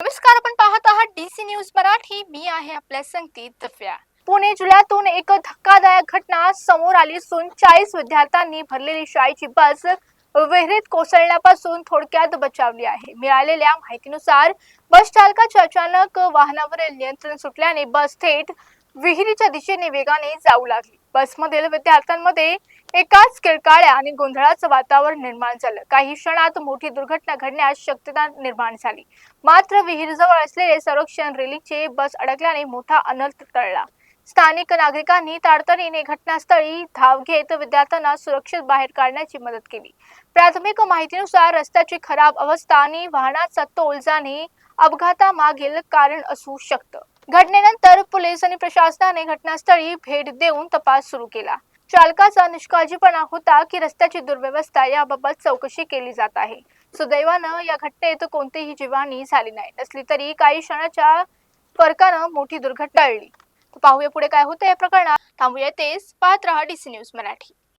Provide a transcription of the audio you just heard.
नमस्कार, आपण पाहत आहात डीसी न्यूज मराठी. मी आहे आपल्या संगीत दफ्या. पुणे जिल्ह्यातून एक धक्कादायक घटना समोर आली असून 40 विद्यार्थ्यांनी भरलेली शाळेची बस विहिरीत कोसळण्यापासून थोडक्यात बचावली आहे. मिळालेल्या माहितीनुसार बस चालकाचे अचानक वाहनावरील नियंत्रण सुटल्याने बस थेट विहिरीच्या दिशेने वेगाने जाऊ लागली. बसमधील विद्यार्थ्यांमध्ये एकाच किळकाळ्या आणि गोंधळाचं वातावरण निर्माण झालं. काही क्षणात मोठी दुर्घटना घडण्यास शक्यता निर्माण झाली. मात्र विहिरीजवळ असलेले संरक्षण रेलिंगचे बस अडकल्याने मोठा अनर्थ टळला. स्थानिक नागरिकांनी तातडीने घटनास्थळी धाव घेत विद्यार्थ्यांना सुरक्षित बाहेर काढण्याची मदत केली. प्राथमिक माहितीनुसार रस्त्याची खराब अवस्था आणि वाहनाचा तोल जाणे अपघातामागील कारण असू शकतं. घटनेनंतर पोलीस आणि प्रशासनाने घटनास्थळी भेट देऊन तपास सुरू केला. चालकाचा निष्काळजीपणा होता की रस्त्याची दुर्व्यवस्था याबाबत चौकशी केली जात आहे. सुदैवानं या घटनेत कोणतीही जीवहानी झाली नाही. नसली तरी काही क्षणाच्या फरकानं मोठी दुर्घटना टळली. पाहूया पुढे काय होतं या प्रकरणात. थांबूया तेच पाहत रहा डीसी न्यूज मराठी.